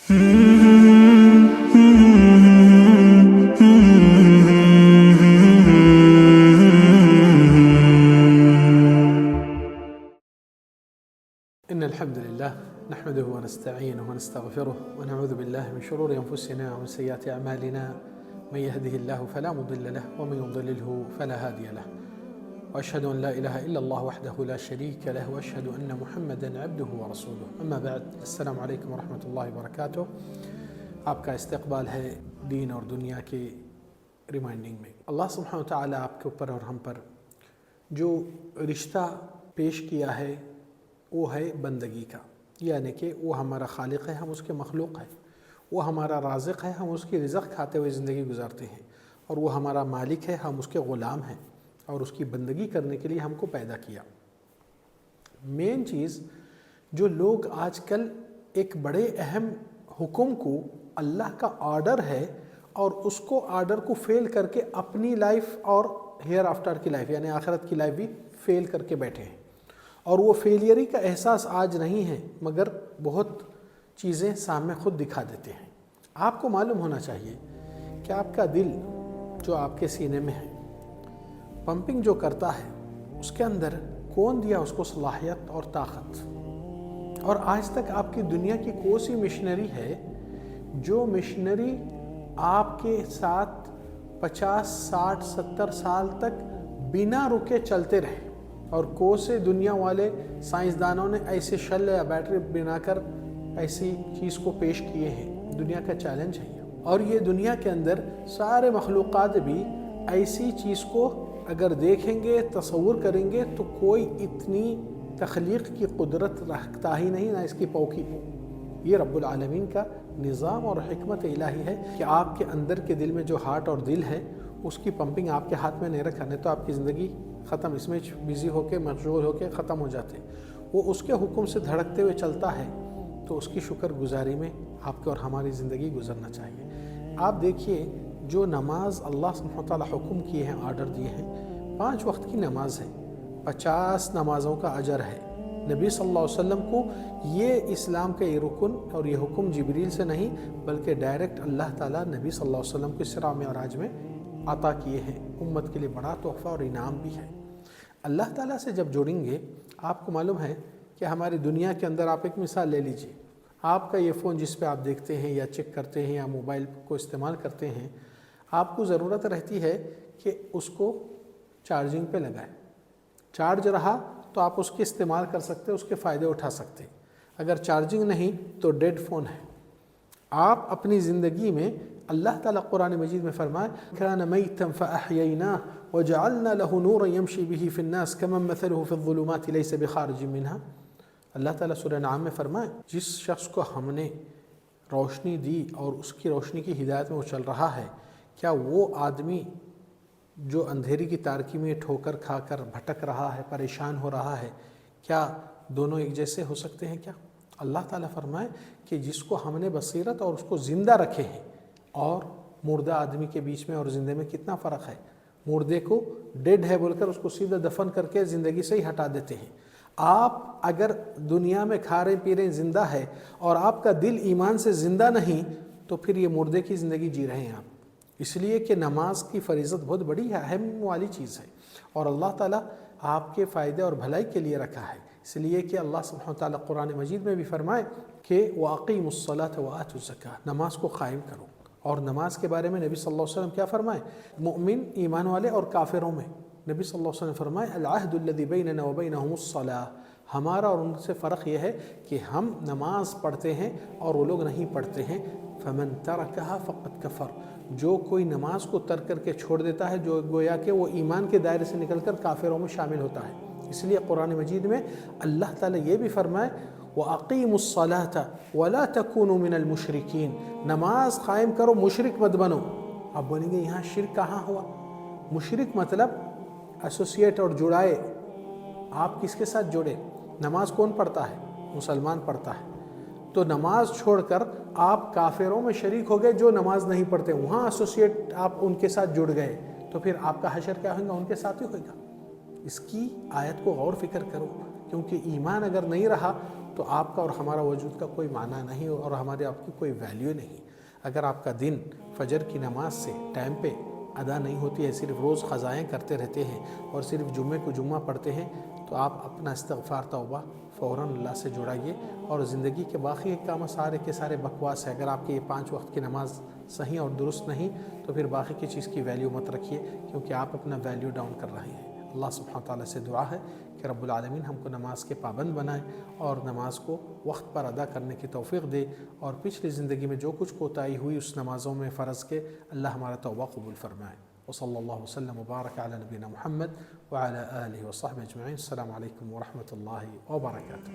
إن الحمد لله نحمده ونستعينه ونستغفره ونعوذ بالله من شرور أنفسنا ومن سيئات أعمالنا من يهده الله فلا مضل له ومن يضلله فلا هادي له وأشهد أن لا إله إلا الله وحده لا شريك له وأشهد أن محمدا عبده ورسوله أما بعد السلام عليكم ورحمة الله وبركاته. آپ کا استقبال ہے دین اور دنیا کے ریمائنڈنگ میں. اللہ سبحانہ و تعالیٰ آپ کے اوپر اور ہم پر جو رشتہ پیش کیا ہے وہ ہے بندگی کا، یعنی کہ وہ ہمارا خالق ہے، ہم اس کے مخلوق ہیں. وہ ہمارا رازق ہے، ہم اس کی رزق کھاتے ہوئے زندگی گزارتے ہیں. اور وہ ہمارا مالک ہے، ہم اس کے غلام ہیں اور اس کی بندگی کرنے کے لیے ہم کو پیدا کیا. مین چیز جو لوگ آج کل ایک بڑے اہم حکم کو اللہ کا آرڈر ہے اور اس کو آرڈر کو فیل کر کے اپنی لائف اور ہیئر آفٹر کی لائف یعنی آخرت کی لائف بھی فیل کر کے بیٹھے ہیں. اور وہ فیلیئری کا احساس آج نہیں ہے مگر بہت چیزیں سامنے خود دکھا دیتے ہیں. آپ کو معلوم ہونا چاہیے کہ آپ کا دل جو آپ کے سینے میں ہے پمپنگ جو کرتا ہے اس کے اندر کون دیا اس کو صلاحیت اور طاقت. اور آج تک آپ کی دنیا کی کون سی مشنری ہے جو مشنری آپ کے ساتھ 50 60 70 سال تک بنا رکے چلتے رہے. اور کون سے دنیا والے سائنسدانوں نے ایسے شل یا بیٹری بنا کر ایسی چیز کو پیش کیے ہیں. دنیا کا چیلنج ہے اور یہ دنیا کے اندر سارے مخلوقات بھی ایسی چیز کو اگر دیکھیں گے تصور کریں گے تو کوئی اتنی تخلیق کی قدرت رکھتا ہی نہیں، نہ اس کی پوکی. یہ رب العالمین کا نظام اور حکمت الہی ہے کہ آپ کے اندر کے دل میں جو ہارٹ اور دل ہے اس کی پمپنگ آپ کے ہاتھ میں نہیں رکھا، نہیں تو آپ کی زندگی ختم، اس میں بزی ہو کے مشغول ہو کے ختم ہو جاتے. وہ اس کے حکم سے دھڑکتے ہوئے چلتا ہے تو اس کی شکر گزاری میں آپ کے اور ہماری زندگی گزرنا چاہیے. آپ دیکھیے جو نماز اللہ سبحانہ و تعالیٰ حکم کیے ہیں، آرڈر دیے ہیں، 5 وقت کی نماز ہے، 50 نمازوں کا اجر ہے. نبی صلی اللہ علیہ وسلم کو یہ اسلام کا یہ رکن اور یہ حکم جبریل سے نہیں بلکہ ڈائریکٹ اللہ تعالیٰ نبی صلی اللہ علیہ وسلم کو اسراء و معراج میں عطا کیے ہیں. امت کے لیے بڑا تحفہ اور انعام بھی ہے. اللہ تعالیٰ سے جب جڑیں گے آپ کو معلوم ہے کہ ہماری دنیا کے اندر آپ ایک مثال لے لیجئے. آپ کا یہ فون جس پہ آپ دیکھتے ہیں یا چیک کرتے ہیں یا موبائل کو استعمال کرتے ہیں، آپ کو ضرورت رہتی ہے کہ اس کو چارجنگ پہ لگائیں. چارج رہا تو آپ اس کے استعمال کر سکتے، اس کے فائدے اٹھا سکتے. اگر چارجنگ نہیں تو ڈیڈ فون ہے. آپ اپنی زندگی میں اللہ تعالیٰ قرآن مجید میں فرمائے كَانَ مَيْتًا فَأَحْيَيْنَاهُ وَجَعَلْنَا لَهُ نُورًا يَمْشِي بِهِ فِي النَّاسِ كَمَنْ مَثَلُهُ فِي الظُّلُمَاتِ لَيْسَ بِخَارِجٍ مِنْهَا. اللہ تعالیٰ سورہ نعم میں فرمائے جس شخص کو ہم نے روشنی دی اور اس کی روشنی کی ہدایت میں وہ چل رہا ہے، کیا وہ آدمی جو اندھیری کی تاریکی میں ٹھوکر کھا کر بھٹک رہا ہے، پریشان ہو رہا ہے، کیا دونوں ایک جیسے ہو سکتے ہیں کیا؟ اللہ تعالیٰ فرمائے کہ جس کو ہم نے بصیرت اور اس کو زندہ رکھے ہیں، اور مردہ آدمی کے بیچ میں اور زندے میں کتنا فرق ہے. مردے کو ڈیڈ ہے بول کر اس کو سیدھا دفن کر کے زندگی سے ہی ہٹا دیتے ہیں. آپ اگر دنیا میں کھا رہے پی رہے زندہ ہے اور آپ کا دل ایمان سے زندہ نہیں تو پھر یہ مردے کی زندگی جی رہے ہیں آپ. اس لیے کہ نماز کی فریضت بہت بڑی ہے، اہم والی چیز ہے اور اللہ تعالیٰ آپ کے فائدے اور بھلائی کے لیے رکھا ہے. اس لیے کہ اللہ سبحانہ و تعالیٰ قرآن مجید میں بھی فرمائے کہ وَأَقِيمُوا الصَّلَاةَ وَآتُوا الزَّكَاةَ، نماز کو قائم کرو. اور نماز کے بارے میں نبی صلی اللہ علیہ وسلم کیا فرمائے؟ مؤمن ایمان والے اور کافروں میں نبی صلی اللہ علیہ وسلم فرمائے العہد الذی بیننا وبینہم الصلاۃ. ہمارا اور ان سے فرق یہ ہے کہ ہم نماز پڑھتے ہیں اور وہ لوگ نہیں پڑھتے ہیں. فمن ترکہا فقد کفر، جو کوئی نماز کو ترک کر کے چھوڑ دیتا ہے جو گویا کہ وہ ایمان کے دائرے سے نکل کر کافروں میں شامل ہوتا ہے. اس لیے قرآن مجید میں اللہ تعالیٰ یہ بھی فرمائے وَأَقِيمُوا الصَّلَاةَ وَلَا تَكُونُوا مِنَ الْمُشْرِكِينَ، نماز قائم کرو مشرک مت بنو. آپ بولیں گے یہاں شرک کہاں ہوا؟ مشرک مطلب ایسوسیٹ اور جڑائے. آپ کس کے ساتھ جڑے؟ نماز کون پڑھتا ہے؟ مسلمان پڑھتا ہے. تو نماز چھوڑ کر آپ کافروں میں شریک ہو گئے جو نماز نہیں پڑھتے، وہاں ایسوسیٹ آپ ان کے ساتھ جڑ گئے، تو پھر آپ کا حشر کیا ہوگا؟ ان کے ساتھ ہی ہوگا. اس کی آیت کو غور فکر کرو، کیونکہ ایمان اگر نہیں رہا تو آپ کا اور ہمارا وجود کا کوئی معنی نہیں اور ہمارے آپ کی کوئی ویلیو نہیں۔ اگر آپ کا دن فجر کی نماز سے ٹائم پہ ادا نہیں ہوتی ہے، صرف روز قضائیں کرتے رہتے ہیں اور صرف جمعے کو جمعہ پڑھتے ہیں، تو آپ اپنا استغفار توبہ فوراً اللہ سے جڑائیے، اور زندگی کے باقی کام سارے کے سارے بکواس ہے۔ اگر آپ کی یہ 5 وقت کی نماز صحیح اور درست نہیں تو پھر باقی کی چیز کی ویلیو مت رکھیے، کیونکہ آپ اپنا ویلیو ڈاؤن کر رہے ہیں۔ اللہ سبحانہ تعالیٰ سے دعا ہے کہ رب العالمین ہم کو نماز کے پابند بنائے اور نماز کو وقت پر ادا کرنے کی توفیق دے، اور پچھلی زندگی میں جو کچھ کوتاہی ہوئی اس نمازوں میں فرض کے، اللہ ہمارا توبہ قبول فرمائے۔ وصلی اللہ وسلم وبارک علی نبینا محمد وعلی آلہ وصحبہ اجمعین۔ السلام علیکم ورحمۃ اللہ وبرکاتہ۔